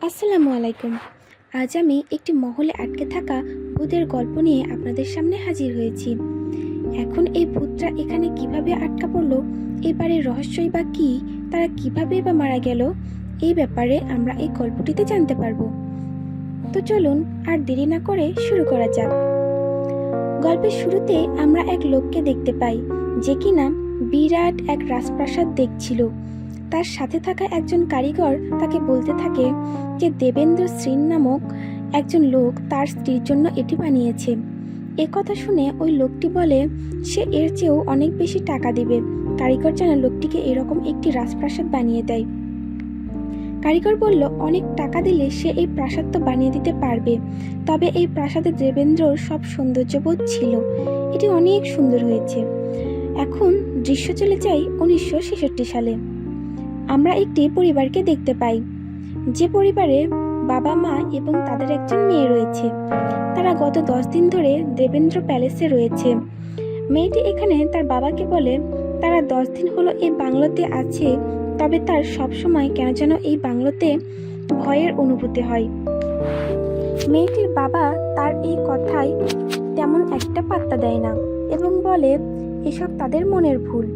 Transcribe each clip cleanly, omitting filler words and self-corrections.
আসসালামু আলাইকুম। আজ আমি একটি মহলে আটকে থাকা ভূতের গল্প নিয়ে আপনাদের সামনে হাজির হয়েছি। এখন এই ভূতরা এখানে কিভাবে আটকা পড়লো, এই বাড়ির রহস্যই বা কী, তারা কিভাবে বা মারা গেল, এই ব্যাপারে আমরা এই গল্পটিতে জানতে পারবো। তো চলুন আর দেরি না করে শুরু করা যাক। গল্পের শুরুতে আমরা এক লোককে দেখতে পাই, যে কিনা বিরাট এক রাজপ্রাসাদ দেখছিল। তার সাথে থাকা একজন কারিগর তাকে বলতে থাকে যে দেবেন্দ্র শ্রীন নামক একজন লোক তার স্ত্রীর জন্য এটি বানিয়েছে। এ কথা শুনে ওই লোকটি বলে সে এর চেয়েও অনেক বেশি টাকা দিবে। কারিগর যেন লোকটিকে এরকম একটি রাজপ্রাসাদ বানিয়ে দেয়। কারিগর বলল অনেক টাকা দিলে সে এই প্রাসাদ তো বানিয়ে দিতে পারবে, তবে এই প্রাসাদে দেবেন্দ্রর সব সৌন্দর্যবোধ ছিল, এটি অনেক সুন্দর হয়েছে। এখন দৃশ্য চলে যাই 1966 সালে। আমরা একটি পরিবারকে দেখতে পাই, যে পরিবারে বাবা মা এবং তাদের একজন মেয়ে রয়েছে। তারা গত 10 দিন ধরে দেবেন্দ্র প্যালেসে রয়েছে। মেয়েটি এখানে তার বাবাকে বলে তারা 10 দিন হলো এই বাংলোতে আছে, তবে তার সবসময় কেন যেন এই বাংলোতে ভয়ের অনুভূতি হয়। মেয়েটির বাবা তার এই কথায় তেমন একটা পাত্তা দেয় না এবং বলে এসব তাদের মনের ভুল।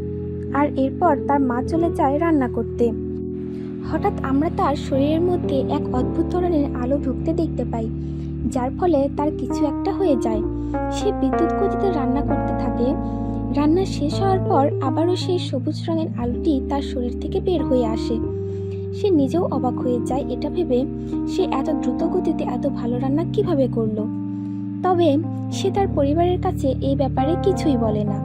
আর এরপর তার মা চলে যায় রান্না করতে। হঠাৎ আমরা তার শরীরের মধ্যে এক অদ্ভুত ধরনের আলো ঢুকতে দেখতে পাই, যার ফলে তার কিছু একটা হয়ে যায়। সে বিদ্যুৎ গতিতে রান্না করতে থাকে। রান্না শেষ হওয়ার পর আবারও সেই সবুজ রঙের আলোটি তার শরীর থেকে বের হয়ে আসে। সে নিজেও অবাক হয়ে যায় এটা ভেবে সে এত দ্রুত গতিতে এত ভালো রান্না কিভাবে করলো। তবে সে তার পরিবারের কাছে এই ব্যাপারে কিছুই বলে না।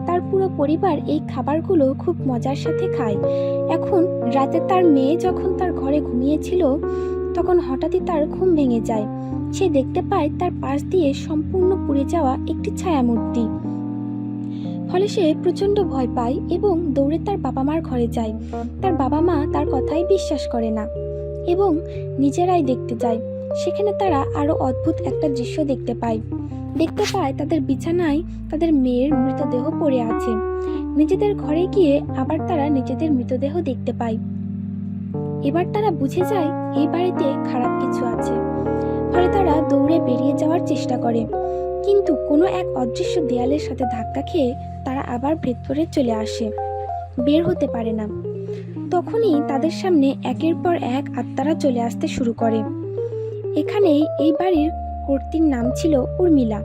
তার পুরো পরিবার এই খাবারগুলো খুব মজার সাথে খায়। এখন রাতে তার মেয়ে যখন তার ঘরে ঘুমিয়েছিল, তখন হঠাৎই তার ঘুম ভেঙে যায়। সে দেখতে পায় তার পাশ দিয়ে সম্পূর্ণ পুড়ে যাওয়া একটি ছায়ামূর্তি। ফলে সে প্রচণ্ড ভয় পায় এবং দৌড়ে তার বাবা মার ঘরে যায়। তার বাবা মা তার কথাই বিশ্বাস করে না এবং নিজেরাই দেখতে যায়। সেখানে তারা আরো অদ্ভুত একটা দৃশ্য দেখতে পায় তাদের বিছানায় তাদের মেয়ের মৃতদেহ পড়ে আছে। নিজেদের ঘরে গিয়ে আবার তারা নিজেদের মৃতদেহ দেখতে পায়। এবার তারা বুঝে যায় এই বাড়িতে খারাপ কিছু আছে। ফলে তারা দৌড়ে বেরিয়ে যাওয়ার চেষ্টা করে, কিন্তু কোনো এক অদৃশ্য দেয়ালের সাথে ধাক্কা খেয়ে তারা আবার ভেতরে চলে আসে, বের হতে পারে না। তখনই তাদের সামনে একের পর এক আত্মারা চলে আসতে শুরু করে। এখানেই এই বাড়ির কর্ত্রীর নাম ছিল উর্মিলা,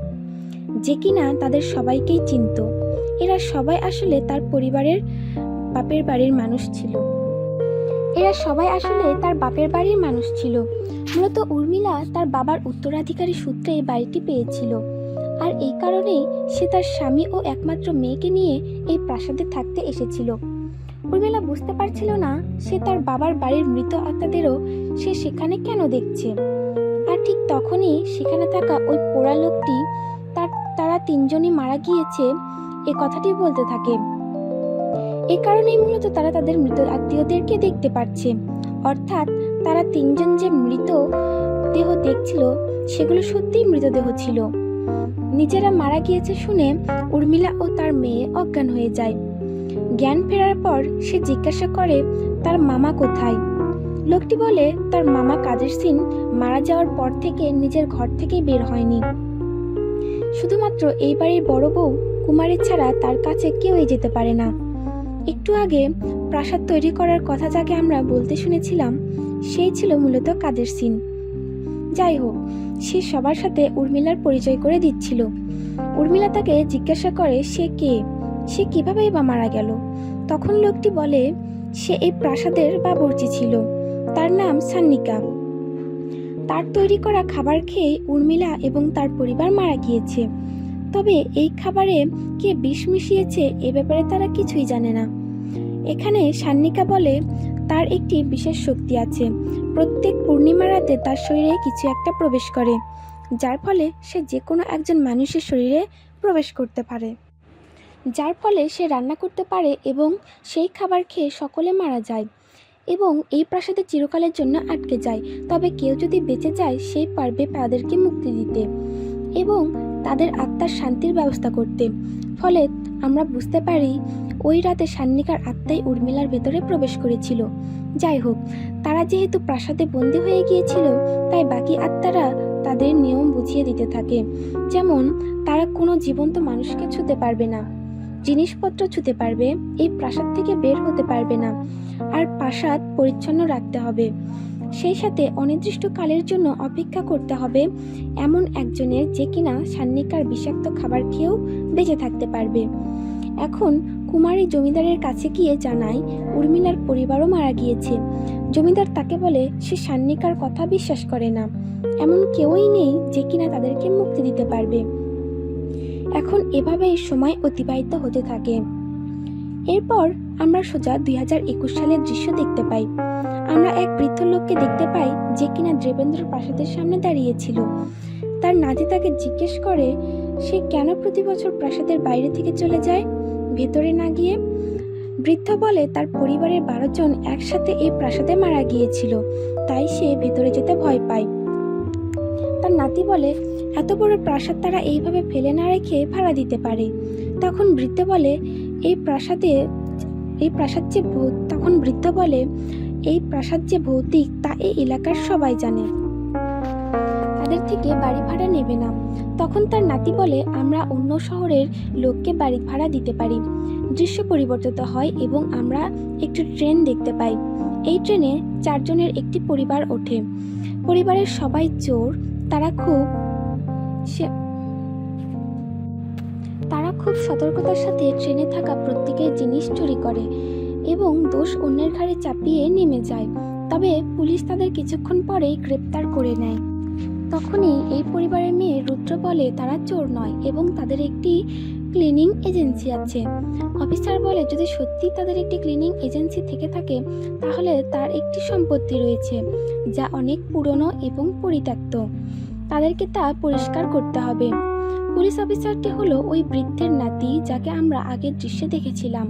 যে কিনা তাদের সবাইকেই চিনত। এরা সবাই আসলে তার পরিবারের বাপের বাড়ির মানুষ ছিল। মূলত উর্মিলা তার বাবার উত্তরাধিকারী সূত্রে এই বাড়িটি পেয়েছিল, আর এই কারণেই সে তার স্বামী ও একমাত্র মেয়েকে নিয়ে এই প্রাসাদে থাকতে এসেছিল। উর্মিলা বুঝতে পারছিল না সে তার বাবার বাড়ির মৃত আত্মাদেরও সে সেখানে কেন দেখছে। আর ঠিক তখনই সেখানে থাকা ওই পোড়া লোকটি তারা তিনজনই মারা গিয়েছে এ কথাটি বলতে থাকে। এ কারণেই মূলত তারা তাদের মৃত আত্মীয়দেরকে দেখতে পাচ্ছে, অর্থাৎ তারা তিনজন যে মৃত দেহ দেখছিল সেগুলো সত্যিই মৃতদেহ ছিল। নিজেরা মারা গিয়েছে শুনে উর্মিলা ও তার মেয়ে অজ্ঞান হয়ে যায়। জ্ঞান ফেরার পর সে জিজ্ঞাসা করে তার মামা কোথায়। লোকটি বলে তার মামা কাদের সিং মারা যাওয়ার পর থেকে নিজের ঘর থেকে বের হয়নি। শুধুমাত্র এই বাড়ির বড় বউ কুমারী ছাড়া তার কাছে কেউই যেতে পারে না। একটু আগে প্রাসাদ তৈরি করার কথা যাকে আমরা বলতে শুনেছিলাম, সেই ছিল মূলত কাদের সিং। যাই হোক, সে সবার সাথে উর্মিলার পরিচয় করে দিচ্ছিল। উর্মিলা তাকে জিজ্ঞাসা করে সে কে, সে কিভাবেই বা মারা গেল। তখন লোকটি বলে সে এই প্রাসাদের বাবুর্চি ছিল, তার নাম সান্নিকা। তার তৈরি করা খাবার খেয়ে উর্মিলা এবং তার পরিবার মারা গিয়েছে। তবে এই খাবারে কে বিষ মিশিয়েছে এ ব্যাপারে তারা কিছুই জানে না। এখানে সান্নিকা বলে তার একটি বিশেষ শক্তি আছে, প্রত্যেক পূর্ণিমা রাতে তার শরীরে কিছু একটা প্রবেশ করে, যার ফলে সে যে কোনো একজন মানুষের শরীরে প্রবেশ করতে পারে, যার ফলে সে রান্না করতে পারে এবং সেই খাবার খেয়ে সকলে মারা যায় এবং এই প্রাসাদে চিরকালের জন্য আটকে যায়। তবে কেউ যদি বেঁচে যায় সে পারবে তাদেরকে মুক্তি দিতে এবং তাদের আত্মার শান্তির ব্যবস্থা করতে। ফলে আমরা বুঝতে পারি ওই রাতে সান্নিকার আত্মাই উর্মিলার ভেতরে প্রবেশ করেছিল। যাই হোক, তারা যেহেতু প্রাসাদে বন্দী হয়ে গিয়েছিল, তাই বাকি আত্মারা তাদের নিয়ম বুঝিয়ে দিতে থাকে। যেমন তারা কোনো জীবন্ত মানুষকে ছুঁতে পারবে না, জিনিসপত্র ছুঁতে পারবে, এই প্রাসাদ থেকে বের হতে পারবে না, আর প্রাসাদ পরিচ্ছন্ন রাখতে হবে। সেই সাথে অনির্দিষ্টকালের জন্য অপেক্ষা করতে হবে এমন একজনের, যে কিনা সান্নিকার বিষাক্ত খাবার খেয়েও বেঁচে থাকতে পারবে। এখন কুমারী জমিদারের কাছে গিয়ে জানায় উর্মিলার পরিবারও মারা গিয়েছে। জমিদার তাকে বলে সে সান্নিকার কথা বিশ্বাস করে না, এমন কেউই নেই যে কিনা তাদেরকে মুক্তি দিতে পারবে। এখন এভাবেই সময় অতিবাহিত হতে থাকে। এরপর আমরা সোজা 2021 সালের দৃশ্য দেখতে পাই। আমরা এক বৃদ্ধ লোককে দেখতে পাই যে কিনা দেবেন্দ্র প্রাসাদের সামনে দাঁড়িয়েছিল। তার নাতি তাকে জিজ্ঞেস করে সে কেন প্রতি বছর প্রাসাদের বাইরে থেকে চলে যায়, ভেতরে না গিয়ে। বৃদ্ধ বলে তার পরিবারের 12 জন একসাথে এই প্রাসাদে মারা গিয়েছিল, তাই সে ভেতরে যেতে ভয় পায়। তার নাতি বলে এত বড় প্রাসাদ তারা এইভাবে ফেলে না রেখে ভাড়া দিতে পারে। তখন বৃদ্ধ বলে এই প্রাসাদ যে ভৌতিক তা এই এলাকার সবাই জানে, তাদের থেকে বাড়ি ভাড়া নেবে না। তখন তার নাতি বলে আমরা অন্য শহরের লোককে বাড়ি ভাড়া দিতে পারি। দৃশ্য পরিবর্তিত হয় এবং আমরা একটি ট্রেন দেখতে পাই। এই ট্রেনে 4 জনের একটি পরিবার ওঠে। পরিবারের সবাই চোর। তারা খুব সতর্কতার সাথে ট্রেনে থাকা প্রত্যেকের জিনিস চুরি করে এবং দোষ অন্যের ঘাড়ে চাপিয়ে নেমে যায়। তবে পুলিশ তাদের কিছুক্ষণ পরেই গ্রেপ্তার করে নেয়। তখনই এই পরিবারের মেয়ে রুদ্র বলে তারা চোর নয় এবং তাদের একটি ক্লিনিং এজেন্সি আছে। অফিসার বলে যদি সত্যি তাদের একটি ক্লিনিং এজেন্সি থেকে থাকে তাহলে তার একটি সম্পত্তি রয়েছে যা অনেক পুরনো এবং পরিত্যক্ত, তাদেরকে তা পরিষ্কার করতে হবে। পুলিশ অফিসারটি হলো ওই বৃদ্ধের নাতি যাকে আমরা আগের দৃশ্যে দেখেছিলাম।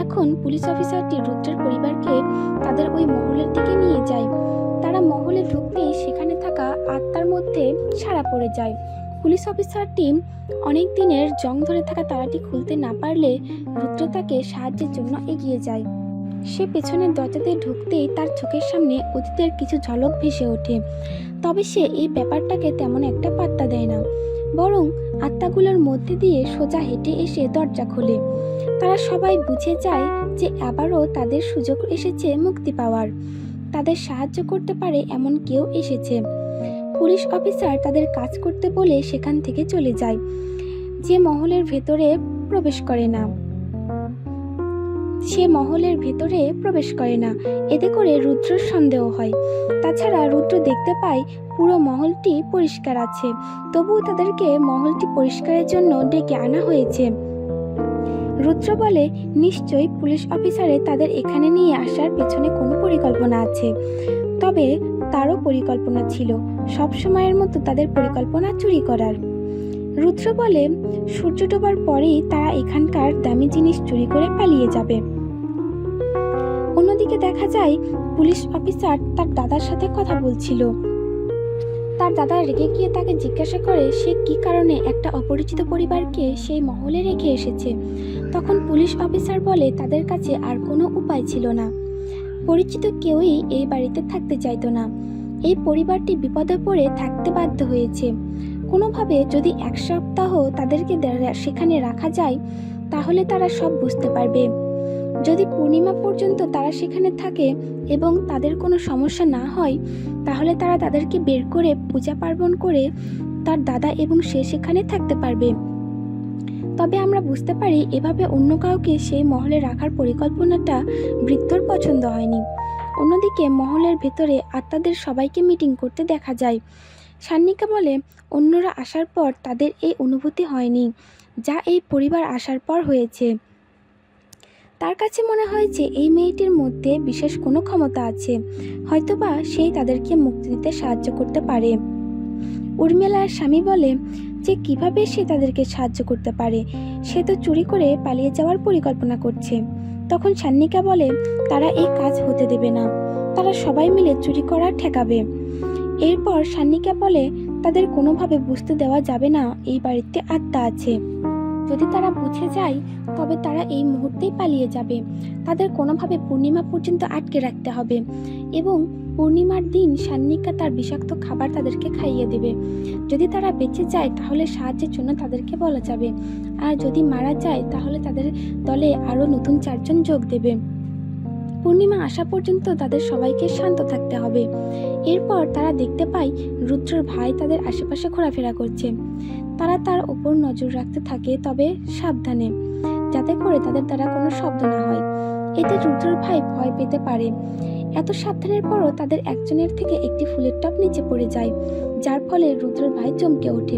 এখন পুলিশ অফিসারটি রুদ্রের পরিবারকে তাদের ওই মহলের দিকে নিয়ে যায়। তারা মহলে ঢুকতেই সেখানে থাকা আত্মার মধ্যে সাড়া পড়ে যায়। পুলিশ অফিসারটি অনেক দিনের জং ধরে থাকা তালাটি খুলতে না পারলে রুদ্র তাকে সাহায্যের জন্য এগিয়ে যায়। সে পেছনের দরজাতে ঢুকতেই তার চোখের সামনে অতীতের কিছু ঝলক ভেসে ওঠে। তবে সে এই ব্যাপারটাকে তেমন একটা পাত্তা দেয় না, বরং আত্মাগুলোর মধ্যে দিয়ে সোজা হেঁটে এসে দরজা খোলে। তারা সবাই বুঝে যায় যে আবারও তাদের সুযোগ এসেছে মুক্তি পাওয়ার। তাদের সাহায্য করতে পারে এমন কেউ এসেছে। পুলিশ অফিসার তাদের কাজ করতে বলে সেখান থেকে চলে যায়। সে মহলের ভেতরে প্রবেশ করে না। এতে করে রুদ্রর সন্দেহ হয়। তাছাড়া রুদ্র দেখতে পায় পুরো মহলটি পরিষ্কার আছে, তবুও তাদেরকে মহলটি পরিষ্কারের জন্য ডেকে আনা হয়েছে। রুদ্র বলে নিশ্চয়ই পুলিশ অফিসারে তাদের এখানে নিয়ে আসার পেছনে কোনো পরিকল্পনা আছে। তবে তারও পরিকল্পনা ছিল সব সময়ের মতো তাদের পরিকল্পনা চুরি করার। রুদ্র বলে সূর্য ডোবার পরেই তারা এখানকার দামি জিনিস চুরি করে পালিয়ে যাবে। অন্যদিকে দেখা যায় পুলিশ অফিসার তার দাদার সাথে কথা বলছিল। তার দাদা রেগে গিয়ে তাকে জিজ্ঞাসা করে সে কি কারণে একটা অপরিচিত পরিবারকে সেই মহলে রেখে এসেছে। তখন পুলিশ অফিসার বলে তাদের কাছে আর কোনো উপায় ছিল না। পরিচিত কেউই এই বাড়িতে থাকতে চাইতো না। এই পরিবারটি বিপদে পড়ে থাকতে বাধ্য হয়েছে। কোনোভাবে যদি 1 সপ্তাহ তাদেরকে সেখানে রাখা যায় তাহলে তারা সব বুঝতে পারবে। যদি পূর্ণিমা পর্যন্ত তারা সেখানে থাকে এবং তাদের কোনো সমস্যা না হয় তাহলে তারা তাদেরকে বের করে পূজা পার্বণ করে তার দাদা এবং সে সেখানে থাকতে পারবে। তবে আমরা বুঝতে পারি এভাবে অন্য কাউকে সেই মহলে রাখার পরিকল্পনাটা বৃদ্ধর পছন্দ হয়নি। অন্যদিকে মহলের ভেতরে আত্মাদের সবাইকে মিটিং করতে দেখা যায়। সান্নিকা বলে অন্যরা আসার পর তাদের এই অনুভূতি হয়নি যা এই পরিবার আসার পর হয়েছে। তার কাছে মনে হয় যে এই মেয়েটির মধ্যে বিশেষ কোনো ক্ষমতা আছে, হয়তোবা সেই তাদেরকে মুক্তি দিতে সাহায্য করতে পারে। উর্মিলার স্বামী বলে যে কিভাবে সে তাদেরকে সাহায্য করতে পারে, সে তো চুরি করে পালিয়ে যাওয়ার পরিকল্পনা করছে। তখন সান্নিকা বলে তারা এই কাজ হতে দেবে না, তারা সবাই মিলে চুরি করা ঠেকাবে। এরপর সান্নিকা বলে তাদের কোনোভাবে বুঝতে দেওয়া যাবে না এই বাড়িতে আত্মা আছে। যদি তারা বুঝে যায় তবে তারা এই মুহূর্তেই পালিয়ে যাবে। তাদের কোনোভাবে পূর্ণিমা পর্যন্ত আটকে রাখতে হবে এবং পূর্ণিমার দিন সান্নিকা তার বিষাক্ত খাবার তাদেরকে খাইয়ে দেবে। যদি তারা বেঁচে যায় তাহলে সাহায্যের জন্য তাদেরকে বলা যাবে, আর যদি মারা যায় তাহলে তাদের দলে আরও নতুন 4 জন যোগ দেবে। পূর্ণিমা আসা পর্যন্ত তাদের সবাইকে শান্ত থাকতে হবে। এরপর তারা দেখতে পায় রুদ্রর ভাই তাদের আশেপাশে ঘোরাফেরা করছে। তারা তার ওপর নজর রাখতে থাকে, তবে সাবধানে, যাতে করে তাদের দ্বারা কোনো শব্দ না হয়। এতে রুদ্রর ভাই ভয় পেতে পারে। এত সাবধানের পরও তাদের একজনের থেকে একটি ফুলের টব নিচে পড়ে যায়, যার ফলে রুদ্রর ভাই চমকে ওঠে।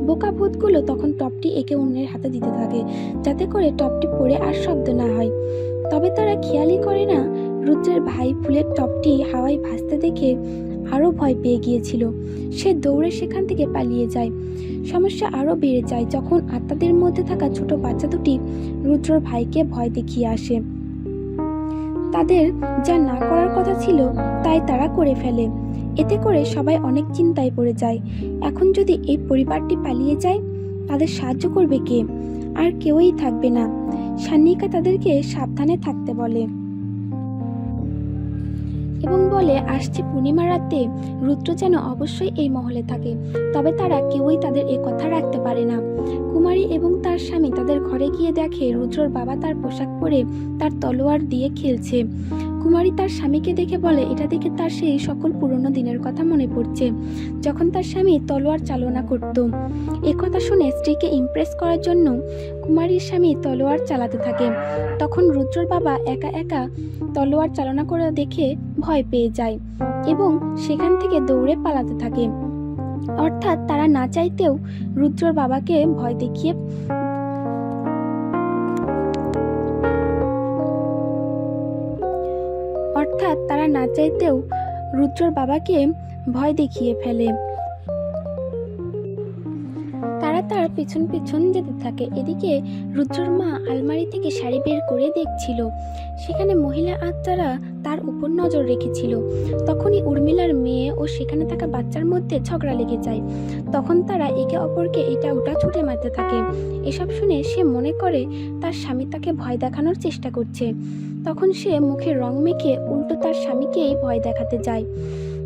বোকা ভূতগুলো তখন টবটি একে অন্যের হাতে দিতে থাকে, যাতে করে টবটি পড়ে আর শব্দ না হয়। তবে তারা খেয়ালই করে না রুদ্রের ভাই ফুলের টবটি হাওয়ায় ভাসতে দেখে আরও ভয় পেয়ে গিয়েছিল। সে দৌড়ে সেখান থেকে পালিয়ে যায়। সমস্যা আরও বেড়ে যায় যখন আত্মাদের মধ্যে থাকা ছোট বাচ্চা দুটি রুদ্রর ভাইকে ভয় দেখিয়ে আসে। তাদের যা না করার কথা ছিল তাই তারা করে ফেলে। এতে করে সবাই অনেক চিন্তায় পড়ে যায়। এখন যদি এই পরিবারটি পালিয়ে যায় তাদের সাহায্য করবে কে? আর কেউই থাকবে না। সান্নিকা তাদেরকে সাবধানে থাকতে বলে এবং বলে আসছে পূর্ণিমা রাতে রুদ্র যেন অবশ্যই এই মহলে থাকে। তবে তারা কেউই তাদের এ কথা রাখতে পারে না। কুমারী এবং তার স্বামী তাদের ঘরে গিয়ে দেখে রুদ্রর বাবা তার পোশাক পরে তার তলোয়ার দিয়ে খেলছে। কুমারী তার স্বামীকে দেখে বলে এটা দেখে তার সেই সকল পুরনো দিনের কথা মনে পড়ছে, যখন তার স্বামী তলোয়ার চালনা করত। কথা শুনে স্ত্রীকে ইমপ্রেস করার জন্য কুমারীর স্বামী তলোয়ার চালাতে থাকে। তখন রুদ্রর বাবা একা একা তলোয়ার চালনা করে দেখে ভয় পেয়ে যায় এবং সেখান থেকে দৌড়ে পালাতে থাকে। অর্থাৎ তারা না চাইতেও রুদ্রর বাবাকে ভয় দেখিয়ে ফেলে। তারা তার পিছন পিছন যেতে থাকে। এদিকে রুদ্রর মা আলমারি থেকে শাড়ি বের করে দেখছিল। সেখানে মহিলা আত্মারা তার উপর নজর রেখেছিল। তখনই উর্মিলার মেয়ে ও সেখানে থাকা বাচ্চার মধ্যে ঝগড়া লেগে যায়। তখন তারা একে অপরকে এটা ওটা ছুটে মারতে থাকে। এসব শুনে সে মনে করে তার স্বামী তাকে ভয় দেখানোর চেষ্টা করছে। তখন সে মুখে রং মেখে উল্টো তার স্বামীকেই ভয় দেখাতে যায়।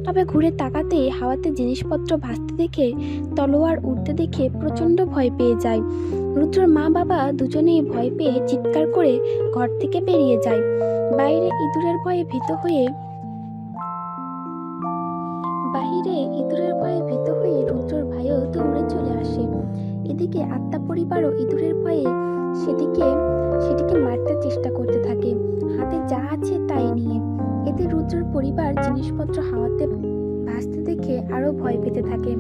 তবে ঘুরে তাকাতেই হাওয়াতে জিনিসপত্র ভাসতে দেখে, তলোয়ার উঠতে দেখে প্রচণ্ড ভয় পেয়ে যায়। রুদ্রর মা বাবা দুজনেই ভয় পেয়ে চিৎকার করে ঘর থেকে বেরিয়ে যায়। বাহিরে ইঁদুরের ভয়ে ভীত হয়ে রুদ্রর ভাইও দৌড়ে চলে আসে। এদিকে আত্মা পরিবারও ইঁদুরের ভয়ে সেটিকে মারতে চেষ্টা করতে থাকে, হাতে যা আছে তাই নিয়ে। এতে রুদ্রর পরিবার জিনিসপত্র হাওয়াতে ভাসতে দেখে আরো ভয় পেতে থাকে।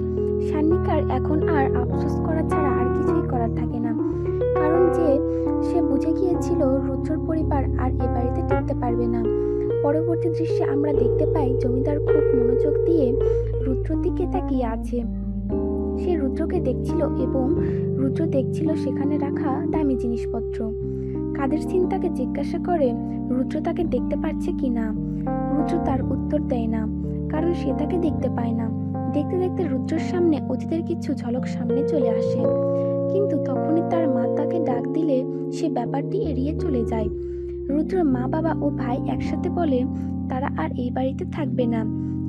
সান্নিকার এখন আর আফসোস করা ছাড়া আর কিছুই করার থাকে না, কারণ যে সে বুঝে গিয়েছিল রুদ্রর পরিবার আর এ বাড়িতে টিকতে পারবে না। পরবর্তী দৃশ্যে আমরা দেখতে পাই জমিদার খুব মনোযোগ দিয়ে রুদ্রর দিকে তাকিয়ে আছে। সে রুদ্রকে দেখছিল এবং রুদ্র দেখছিল সেখানে রাখা দামি জিনিসপত্র। কাদের সিং তাকে জিজ্ঞাসা করে রুদ্র তাকে দেখতে পাচ্ছে কিনা। রুদ্র তার উত্তর দেয় না, কারণ সে তাকে দেখতে পায় না। দেখতে দেখতে রুদ্রর সামনে অতীতের কিছু ঝলক সামনে চলে আসে, কিন্তু তখনই তার মা তাকে ডাক দিলে সে ব্যাপারটি এড়িয়ে চলে যায়। রুদ্রর মা বাবা ও ভাই একসাথে বলে তারা আর এই বাড়িতে থাকবে না,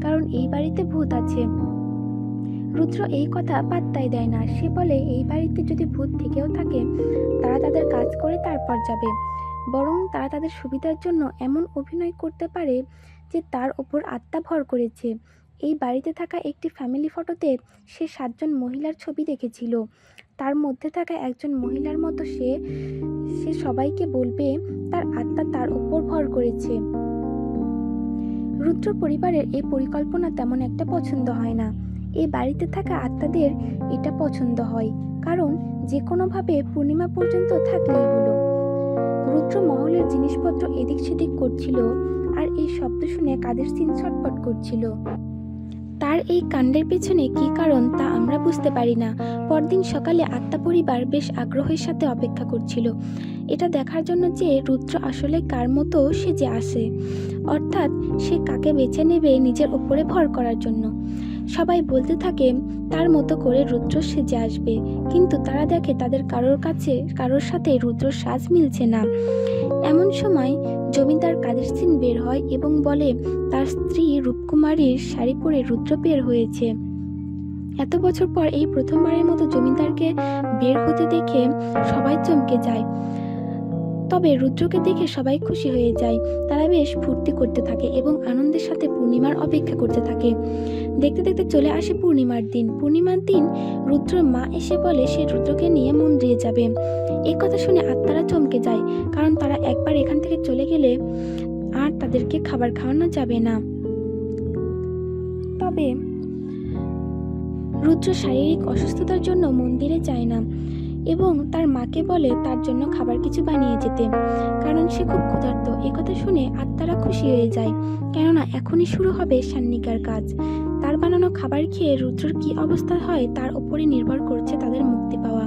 কারণ এই বাড়িতে ভূত আছে। রুদ্র এই কথা পাত্তাই দেয় না। সে বলে এই বাড়িতে যদি ভূত থেকেও থাকে তারা তাদের কাজ করে তারপর যাবে, বরং তারা তাদের সুবিধার জন্য এমন অভিনয় করতে পারে যে তার ওপর আত্মা ভর করেছে। এই বাড়িতে থাকা একটি ফ্যামিলি ফটোতে সে 7 জন মহিলার ছবি দেখেছিল। তার মধ্যে থাকা একজন মহিলার মতো সে সবাইকে বলবে তার আত্মা তার ওপর ভর করেছে। রুদ্র পরিবারের এই পরিকল্পনা তেমন একটা পছন্দ হয় না। এই বাড়িতে থাকা আত্মাদের এটা পছন্দ হয়, কারণ যে কোনোভাবে পূর্ণিমা পর্যন্ত থাকলেই হলো। রুদ্র মহলের জিনিসপত্র এদিক সেদিক করছিল, আর এই শব্দ শুনে কাদের সিং ছটফট করছিল। তার এই কাণ্ডের পেছনে কি কারণ তা আমরা বুঝতে পারি না। পরদিন সকালে আত্মা পরিবার বেশ আগ্রহের সাথে অপেক্ষা করছিল এটা দেখার জন্য যে রুদ্র আসলে কার মতো সেজে আসে, অর্থাৎ সে কাকে বেছে নেবে নিজের ওপরে ভর করার জন্য। সবাই বলতে থাকে তার মতো করে রুদ্র সেজে আসবে, কিন্তু তারা দেখে তাদের কারোর সাথে রুদ্রর সাজ মিলছে না। এমন সময় জমিদার কাদের সিং বের হয় এবং বলে তার স্ত্রী রূপকুমারীর শাড়ি পরে রুদ্র বের হয়েছে। এত বছর পর এই প্রথমবারের মতো জমিদারকে বের হতে দেখে সবাই চমকে যায়। তবে রুদ্রকে দেখে সবাই খুশি হয়ে যায়। তারা বেশ ফুর্তি করতে থাকে এবং আনন্দের সাথে পূর্ণিমার অপেক্ষা করতে থাকে। দেখতে দেখতে চলে আসে পূর্ণিমার দিন। রুদ্রর মা এসে বলে সে রুদ্রকে নিয়ে মন্দিরে যাবে। এই কথা শুনে আত্মারা চমকে যায়, কারণ তারা একবার এখান থেকে চলে গেলে আর তাদেরকে খাবার খাওয়ানো যাবে না। তবে রুদ্র শারীরিক অসুস্থতার জন্য মন্দিরে যায় না এবং তার মাকে বলে তার জন্য খাবার কিছু বানিয়ে যেতে, কারণ সে খুব ক্ষুধার্ত। একথা শুনে আত্মারা খুশি হয়ে যায়, কেননা এখনই শুরু হবে সান্নিকার কাজ। তার বানানো খাবার খেয়ে রুদ্রর কি অবস্থা হয় তার উপরই নির্ভর করছে তাদের মুক্তি পাওয়া।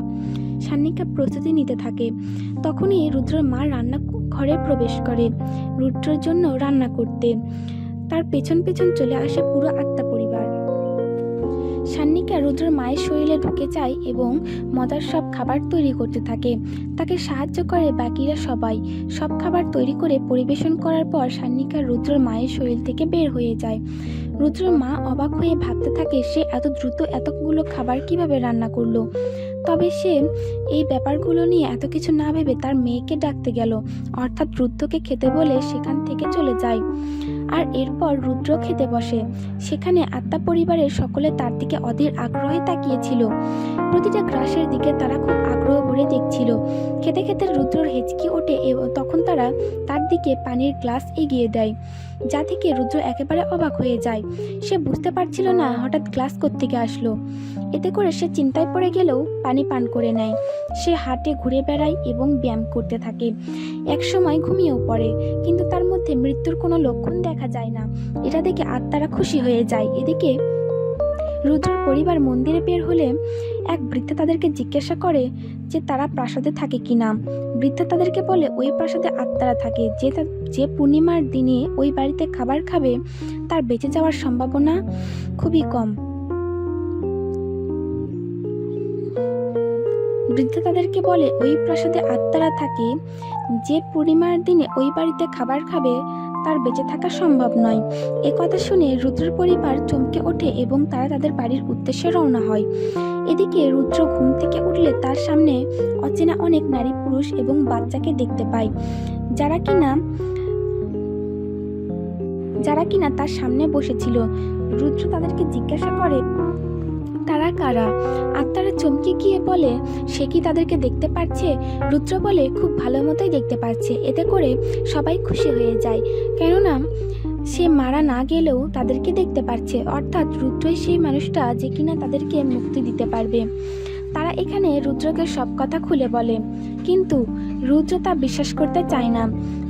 সান্নিকা প্রস্তুতি নিতে থাকে। তখনই রুদ্রর মা রান্না ঘরে প্রবেশ করে রুদ্রর জন্য রান্না করতে। তার পেছন পেছন চলে আসে পুরো আত্মা পরিবার। সান্নিকা রুদ্রর মায়ের শরীরে ঢুকে যায় এবং মজার সব খাবার তৈরি করতে থাকে। তাকে সাহায্য করে বাকিরা সবাই। সব খাবার তৈরি করে পরিবেশন করার পর সান্নিকা রুদ্রর মায়ের শরীর থেকে বের হয়ে যায়। রুদ্রর মা অবাক হয়ে ভাবতে থাকে সে এত দ্রুত এতগুলো খাবার কিভাবে রান্না করলো। তবে সে এই ব্যাপারগুলো নিয়ে এত কিছু না ভেবে তার মেয়েকে ডাকতে গেল, অর্থাৎ রুদ্রকে খেতে বলে সেখান থেকে চলে যায়। আর এরপর রুদ্র খেতে বসে। সেখানে আত্মা পরিবারের সকলে তার দিকে অধীর আগ্রহে তাকিয়েছিল। প্রতিটা গ্রাসের দিকে তারা খুব আগ্রহ ভরে দেখছিল। খেতে খেতে রুদ্রর হেঁচকি ওঠে এবং তখন তারা তার দিকে পানির গ্লাস এগিয়ে দেয়, যা থেকে রুদ্র একেবারে অবাক হয়ে যায়। সে বুঝতে পারছিল না হঠাৎ গ্লাস কোত্থেকে আসলো। এতে করে সে চিন্তায় পড়ে গেলেও পানি পান করে নেয়। সে হাঁটে, ঘুরে বেড়ায় এবং ব্যায়াম করতে থাকে। একসময় ঘুমিয়েও পড়ে, কিন্তু তার মধ্যে মৃত্যুর কোনো লক্ষণ দেখা যায় না। এটা দেখে আত্মারা খুশি হয়ে যায়। এদিকে রুদ্রর পরিবার মন্দিরে বের হলে এক বৃদ্ধা তাদেরকে জিজ্ঞাসা করে যে তারা প্রাসাদে থাকে কিনা। বৃদ্ধা তাদেরকে বলে ওই প্রাসাদে আত্মারা থাকে, যে পূর্ণিমার দিনে ওই বাড়িতে খাবার খাবে তার বেঁচে যাওয়ার সম্ভাবনা খুবই কম। বৃদ্ধা তাদেরকে বলে ওই প্রাসাদে আত্মারা থাকে, যে পূর্ণিমার দিনে ওই বাড়িতে খাবার খাবে তার বেঁচে থাকা সম্ভব নয়। এ কথা শুনে রুদ্রর পরিবার চমকে ওঠে এবং তারা তাদের বাড়ির উদ্দেশ্যে রওনা হয়। এদিকে রুদ্র ঘুম থেকে উঠলে তার সামনে অচেনা অনেক নারী, পুরুষ এবং বাচ্চাকে দেখতে পায়, যারা কিনা তার সামনে বসেছিল। রুদ্র তাদেরকে জিজ্ঞাসা করে তারা কারা। আত্মারা চমকে গিয়ে বলে সে কি তাদেরকে দেখতে পাচ্ছে। রুদ্র বলে খুব ভালো মতোই দেখতে পাচ্ছে। এতে করে সবাই খুশি হয়ে যায়, কেননা সে মারা না গেলেও তাদেরকে দেখতে পাচ্ছে, অর্থাৎ রুদ্রই সেই মানুষটা যে কিনা তাদেরকে মুক্তি দিতে পারবে। তারা এখানে রুদ্রকে সব কথা খুলে বলে, কিন্তু রুদ্র তা বিশ্বাস করতে চায় না।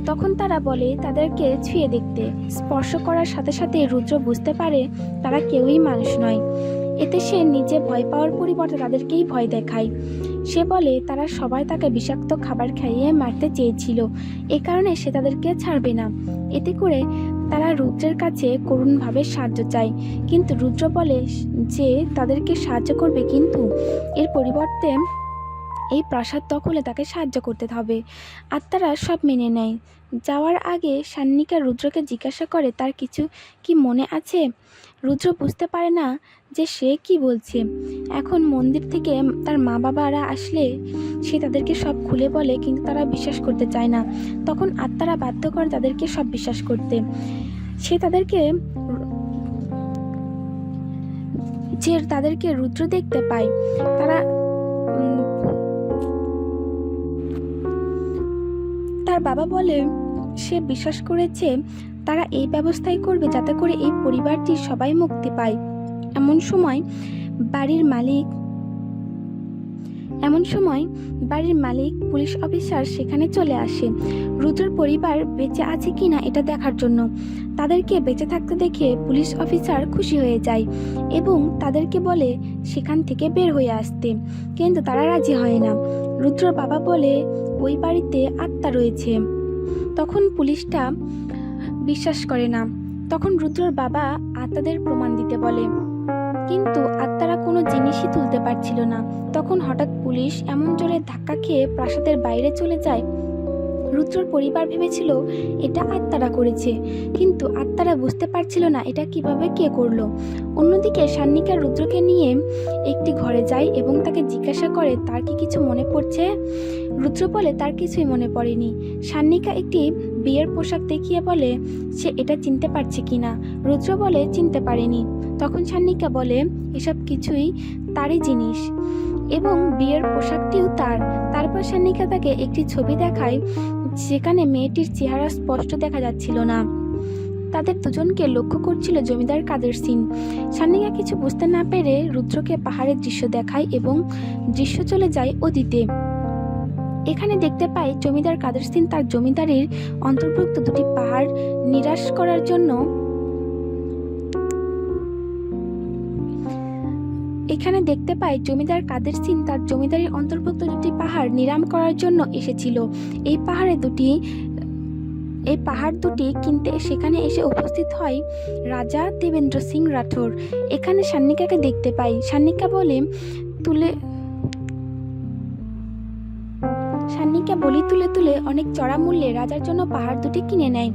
তখন তারা বলে তাদেরকে ছুঁয়ে দেখতে। স্পর্শ করার সাথে সাথে রুদ্র বুঝতে পারে তারা কেউই মানুষ নয়। এতে সে নিজে ভয় পাওয়ার পরিবর্তে তাদেরকেই ভয় দেখায়। সে বলে তারা সবাই তাকে বিষাক্ত খাবার খাইয়ে মারতে চেয়েছিল, এ কারণে সে তাদেরকে ছাড়বে না। এতে করে তারা রুদ্রের কাছে করুণভাবে সাহায্য চায়, কিন্তু রুদ্র বলে যে তাদেরকে সাহায্য করবে, কিন্তু এর পরিবর্তে এই প্রাসাদ দখলে তাকে সাহায্য করতে হবে। আত্মারা সব মেনে নেয়। যাওয়ার আগে সান্নিকা রুদ্রকে জিজ্ঞাসা করে তার কিছু কি মনে আছে। রুদ্র বুঝতে পারে না যে সে কি বলছে। এখন মন্দির থেকে তার মা বাবারা আসলে সে তাদেরকে সব খুলে বলে, কিন্তু তারা বিশ্বাস করতে চায় না। তখন আত্মারা বাধ্য করে তাদেরকে সব বিশ্বাস করতে। সে তাদেরকে রুদ্র দেখতে পায়। তার বাবা বলে সে বিশ্বাস করেছে তারা এই ব্যবস্থাই করবে যাতে করে এই পরিবারটি সবাই মুক্তি পায়। এমন সময় বাড়ির মালিক পুলিশ অফিসার সেখানে চলে আসে রুদ্রর পরিবার বেঁচে আছে কিনা এটা দেখার জন্য। তাদেরকে বেঁচে থাকতে দেখে পুলিশ অফিসার খুশি হয়ে যায় এবং তাদেরকে বলে সেখান থেকে বের হয়ে আসতে, কিন্তু তারা রাজি হয় না। রুদ্রর বাবা বলে ওই বাড়িতে আত্মা রয়েছে। তখন পুলিশটা বিশ্বাস করে না। তখন রুদ্রর বাবা আত্মাদের প্রমাণ দিতে বলে। কিন্তু আত্মারা কোনো জিনিসই তুলতে পারছিল না। তখন হঠাৎ পুলিশ এমন জোরে ধাক্কা খেয়ে প্রাসাদের বাইরে চলে যায়। রুদ্রর পরিবার ভেবেছিল এটা আত্মারা করেছে, কিন্তু আত্মারা বুঝতে পারছিল না এটা কিভাবে কে করলো। অন্যদিকে সান্নিকা রুদ্রকে নিয়ে একটি ঘরে যায় এবং তাকে জিজ্ঞাসা করে তার কি কিছু মনে পড়ছে। রুদ্র বলে তার কিছুই মনে পড়েনি। সান্নিকা একটি বিয়ের পোশাক দেখিয়ে বলে সে এটা চিনতে পারছে কিনা। রুদ্র বলে চিনতে পারেনি। তখন সান্নিকা বলে এসব কিছুই তারই জিনিস এবং বিয়ের পোশাকটিও তার। তারপর সান্নিকা তাকে একটি ছবি দেখায় যেখানে মেয়েটির চেহারা স্পষ্ট দেখা যাচ্ছিল না। তাদের দুজনকে লক্ষ্য করছিল জমিদার কাদের সিং। সান্নিকা কিছু বুঝতে না পেরে রুদ্রকে পাহাড়ের দৃশ্য দেখায় এবং দৃশ্য চলে যায় অতীতে। এখানে দেখতে পাই জমিদার কাদের সিং তার জমিদারির অন্তর্ভুক্ত দুটি পাহাড় নিরাশ করার জন্য তার জমিদারির অন্তর্ভুক্ত দুটি পাহাড় নিরাম করার জন্য এসেছিল। এই পাহাড় দুটি কিনতে সেখানে এসে উপস্থিত হয় রাজা দেবেন্দ্র সিং রাঠোর। এখানে সান্নিকাকে দেখতে পাই। সান্নিকা বলি তুলে তুলে অনেক চড়া মূল্যে রাজার জন্য পাহাড় দুটি কিনে নেয়।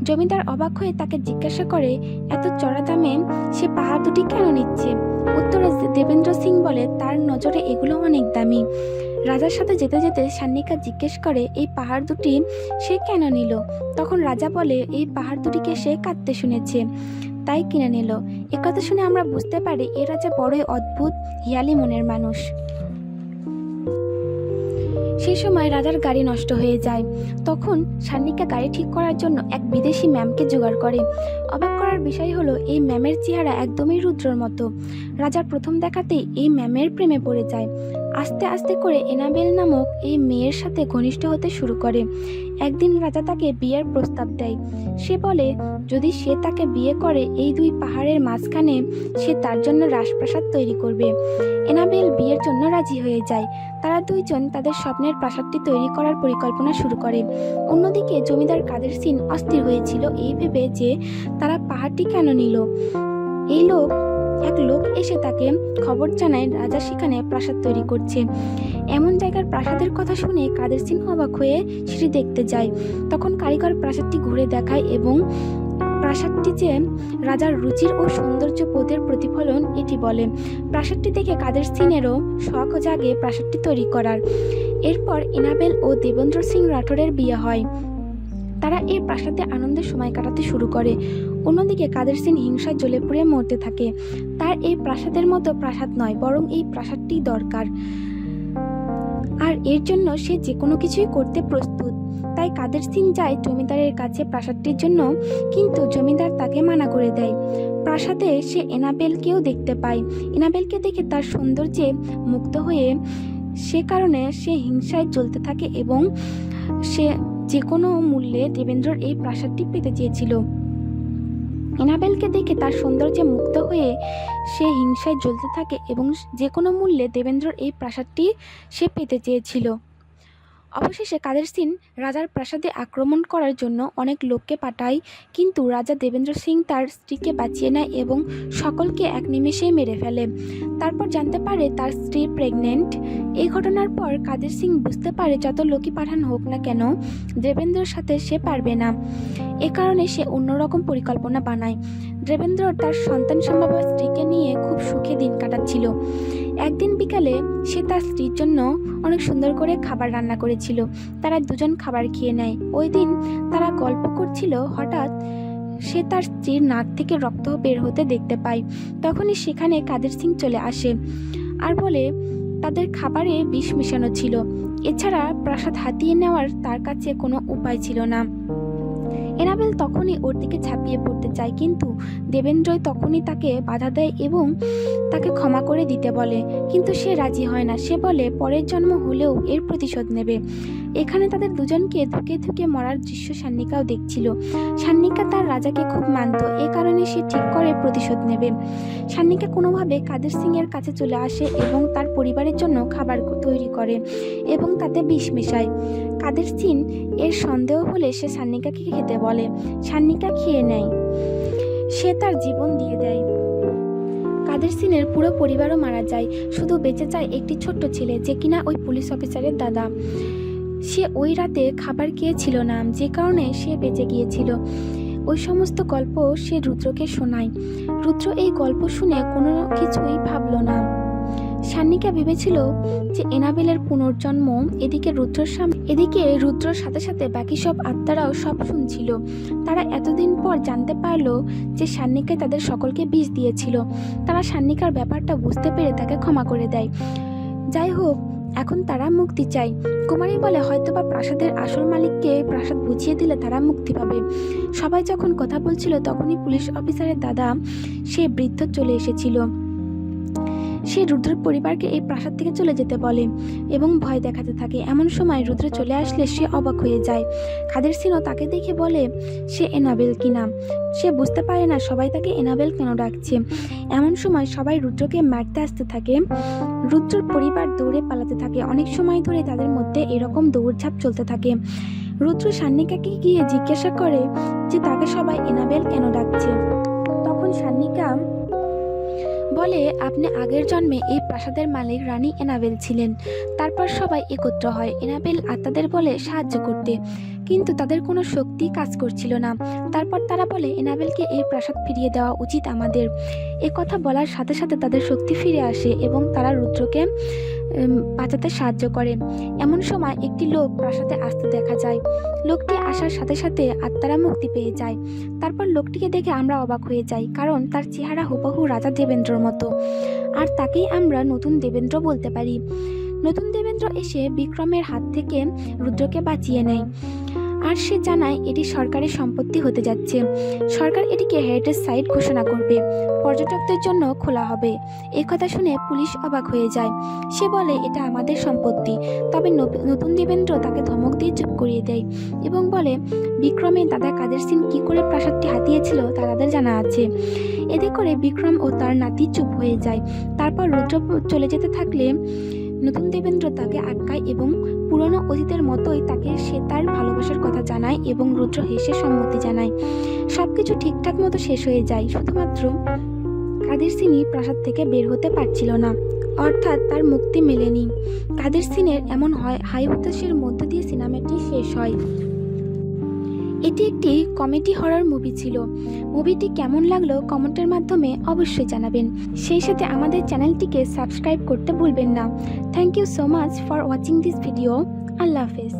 জমিদার অবাক হয়ে তাকে জিজ্ঞাসা করে এত চড়া দামে সে পাহাড় দুটি কেন নিচ্ছে। উত্তরে দেবেন্দ্র সিং বলে তার নজরে এগুলো অনেক দামি। রাজার সাথে যেতে যেতে সান্নিকা জিজ্ঞেস করে এই পাহাড় দুটি সে কেন নিল। তখন রাজা বলে এই পাহাড় দুটিকে সে কাঁদতে শুনেছে, তাই কিনে নিল। একথা শুনে আমরা বুঝতে পারি এ রাজা বড়ই অদ্ভুত হিয়ালি মনের মানুষ। সেই সময় রাজার গাড়ি নষ্ট হয়ে যায়। তখন সান্নিকা গাড়ি ঠিক করার জন্য এক বিদেশি ম্যামকে জোগাড় করে। অবাক করার বিষয় হলো এই ম্যামের চেহারা একদমই রুদ্রর মতো। রাজার প্রথম দেখাতেই এই ম্যামের প্রেমে পড়ে যায়। আস্তে আস্তে করে এনাবেল নামক এই মেয়ের সাথে ঘনিষ্ঠ হতে শুরু করে। একদিন রাজা তাকে বিয়ের প্রস্তাব দেয়। সে বলে যদি সে তাকে বিয়ে করে এই দুই পাহাড়ের মাঝখানে সে তার জন্য রাজপ্রাসাদ তৈরি করবে। এনাবেল বিয়ের জন্য রাজি হয়ে যায়। তারা দুইজন তাদের স্বপ্নের প্রাসাদটি তৈরি করার পরিকল্পনা শুরু করে। অন্যদিকে জমিদার কাদের সিং অস্থির হয়েছিল এই ভেবে যে তারা পাহাড়টি কেন নিল। এক লোক এসে তাকে খবর জানায় রাজা সেখানে প্রাসাদ তৈরি করছে। এমন জায়গার প্রাসাদের কথা শুনে কাদের সিং অবাক হয়ে সেটি দেখতে যায়। তখন কারিগর প্রাসাদটি ঘুরে দেখায় এবং প্রাসাদটি যে রাজার রুচির ও সৌন্দর্য বোধের প্রতিফলন এটি বলে। প্রাসাদটি দেখে কাদের সিংয়েরও শখ জাগে প্রাসাদটি তৈরি করার। এরপর এনাবেল ও দেবেন্দ্র সিং রাঠোরের বিয়ে হয়। তারা এই প্রাসাদে আনন্দের সময় কাটাতে শুরু করে। অন্যদিকে কাদের সিং হিংসায় জ্বলে পুড়ে মরতে থাকে। তার এই প্রাসাদের মতো প্রাসাদ নয়, বরং এই প্রাসাদটি দরকার, আর এর জন্য সে যে কোনো কিছুই করতে প্রস্তুত। তাই কাদের সিং যায় জমিদারের কাছে প্রাসাদটির জন্য, কিন্তু জমিদার তাকে মানা করে দেয়। প্রাসাদে সে এনাবেলকেও দেখতে পায়। এনাবেলকে দেখে তার সৌন্দর্যে মুগ্ধ হয়ে সে কারণে সে হিংসায় জ্বলতে থাকে এবং সে যে কোনো মূল্যে দেবেন্দ্রর এই প্রাসাদটি পেতে চেয়েছিল। এনাবেলকে দেখে তার সৌন্দর্যে মুগ্ধ হয়ে সে হিংসায় জ্বলতে থাকে এবং যে কোনো মূল্যে দেবেন্দ্রর এই প্রাসাদটি সে পেতে চেয়েছিল। অবশেষে কাদের সিং রাজার প্রাসাদে আক্রমণ করার জন্য অনেক লোককে পাঠায়, কিন্তু রাজা দেবেন্দ্র সিং তার স্ত্রীকে বাঁচিয়ে নেয় এবং সকলকে এক নিমেষেই মেরে ফেলে। তারপর জানতে পারে তার স্ত্রী প্রেগনেন্ট। এই ঘটনার পর কাদের সিং বুঝতে পারে যত লোকই পাঠানো হোক না কেন দেবেন্দ্রর সাথে সে পারবে না। এ কারণে সে অন্যরকম পরিকল্পনা বানায়। দেবেন্দ্র তার সন্তান সম্ভাব্য স্ত্রীকে নিয়ে খুব সুখে দিন কাটাচ্ছিল। একদিন বিকালে সে তার স্ত্রীর জন্য অনেক সুন্দর করে খাবার রান্না করেছিল। তারা দুজন খাবার খেয়ে নেয়। ওই দিন তারা গল্প করছিল, হঠাৎ সে তার স্ত্রীর নাক থেকে রক্ত বের হতে দেখতে পায়। তখনই সেখানে কাদের সিং চলে আসে আর বলে তাদের খাবারে বিষ মিশানো ছিল। এছাড়া প্রাসাদ হাতিয়ে নেওয়ার তার কাছে কোনো উপায় ছিল না। এনাবেল তখনই ওর দিকে ঝাঁপিয়ে পড়তে চায়, কিন্তু দেবেন্দ্রই তখনই তাকে বাধা দেয় এবং তাকে ক্ষমা করে দিতে বলে, কিন্তু সে রাজি হয় না। সে বলে পরের জন্ম হলেও এর প্রতিশোধ নেবে। এখানে তাদের দুজনকে ধুকে ধুকে মরার দৃশ্য সান্নিকাও দেখছিল। সান্নিকা তার রাজাকে খুব মানত, এ কারণে সে ঠিক করে প্রতিশোধ নেবে। সান্নিকা কোনোভাবে কাদের সিং এর কাছে চলে আসে এবং তার পরিবারের জন্য খাবার তৈরি করে এবং তাতে বিষ মেশায়। কাদের সিং এর সন্দেহ হলে সে সান্নিকাকে খেতে বলে। সান্নিকা খেয়ে নেয়। সে তার জীবন দিয়ে দেয়। কাদের সিনের পুরো পরিবারও মারা যায়, শুধু বেঁচে যায় একটি ছোট্ট ছেলে যে কিনা ওই পুলিশ অফিসারের দাদা। সে ওই রাতে খাবার খেয়েছিল না, যে কারণে সে বেঁচে গিয়েছিল। ওই সমস্ত গল্প সে রুদ্রকে শোনায়। রুদ্র এই গল্প শুনে কোনো কিছুই ভাবল না। সান্নিকা ভেবেছিল যে এনাবেলের পুনর্জন্ম, এদিকে রুদ্রর সাথে সাথে বাকি সব আত্মারাও সব শুনছিল। তারা এতদিন পর জানতে পারলো যে সান্নিকা তাদের সকলকে বিষ দিয়েছিল। তারা সান্নিকার ব্যাপারটা বুঝতে পেরে তাকে ক্ষমা করে দেয়। যাই হোক, এখন তারা মুক্তি চায়। কুমারী বলে হয়তোবা প্রাসাদের আসল মালিককে প্রাসাদ বুঝিয়ে দিলে তারা মুক্তি পাবে। সবাই যখন কথা বলছিল তখনই পুলিশ অফিসারের দাদা, সে বৃদ্ধ, চলে এসেছিল। সে রুদ্রের পরিবারকে এই প্রাসাদ থেকে চলে যেতে বলে এবং ভয় দেখাতে থাকে। এমন সময় রুদ্র চলে আসলে সে অবাক হয়ে যায়। কাদের সিনও তাকে দেখে বলে সে এনাবেল কিনা। সে বুঝতে পারে না সবাই তাকে এনাবেল কেন ডাকছে। এমন সময় সবাই রুদ্রকে মারতে আসতে থাকে। রুদ্রর পরিবার দৌড়ে পালাতে থাকে। অনেক সময় ধরে তাদের মধ্যে এরকম দৌড়ঝাঁপ চলতে থাকে। রুদ্র সান্নিকাকে গিয়ে জিজ্ঞাসা করে যে তাকে সবাই এনাবেল কেন ডাকছে। তখন সান্নিকা বলে আপনি আগের জন্মে এই প্রাসাদের মালিক রানী এনাবেল ছিলেন। তারপর সবাই একত্র হয়। এনাবেল আত্মাদের বলে সাহায্য করতে, কিন্তু তাদের কোনো শক্তি কাজ করছিল না। তারপর তারা বলে এনাবেলকে এই প্রাসাদ ফিরিয়ে দেওয়া উচিত আমাদের। এ কথা বলার সাথে সাথে তাদের শক্তি ফিরে আসে এবং তারা রুদ্রকে বাঁচাতে সাহায্য করে। এমন সময় একটি লোক প্রাসাদে আসতে দেখা যায়। লোকটি আসার সাথে সাথে আত্মারা মুক্তি পেয়ে যায়। তারপর লোকটিকে দেখে আমরা অবাক হয়ে যাই, কারণ তার চেহারা হুবহু রাজা দেবেন্দ্রর মতো, আর তাকেই আমরা নতুন দেবেন্দ্র বলতে পারি। নতুন দেবেন্দ্র এসে বিক্রমের হাত থেকে রুদ্রকে বাঁচিয়ে নেয়, আর সে জানায় এটি সরকারি সম্পত্তি হতে যাচ্ছে। সরকার এটিকে হেরিটেজ সাইট ঘোষণা করবে, পর্যটকদের জন্য খোলা হবে। এই কথা শুনে পুলিশ অবাক হয়ে যায়। সে বলে এটা আমাদের সম্পত্তি। তবে নতুন দেবেন্দ্র তাকে ধমক দিয়ে চুপ করিয়ে দেয় এবং বলে বিক্রমের দাদা কাদের সিন কী করে প্রাসাদটি হাতিয়েছিল তা তাদের জানা আছে। এতে করে বিক্রম ও তার নাতি চুপ হয়ে যায়। তারপর রুদ্র চলে যেতে থাকলে নতুন দেবেন্দ্র তাকে আটকায় এবং পুরনো অতীতের মতোই সে তার ভালোবাসার কথা জানায় এবং রুদ্র হেসে সম্মতি জানায়। সবকিছু ঠিকঠাক মতো শেষ হয়ে যায়, শুধুমাত্র কাদের সিনই প্রাসাদ থেকে বের হতে পারছিল না, অর্থাৎ তার মুক্তি মেলেনি। কাদের সিনের এমন হাই উত্তাসের মধ্য দিয়ে সিনেমাটি শেষ হয়। এটি একটি কমেডি হরর মুভি ছিল। মুভিটি কেমন লাগলো কমেন্টের মাধ্যমে অবশ্যই জানাবেন। সেই সাথে আমাদের চ্যানেলটিকে সাবস্ক্রাইব করতে ভুলবেন না। Thank you so much for watching this video. আল্লাহ হাফেজ।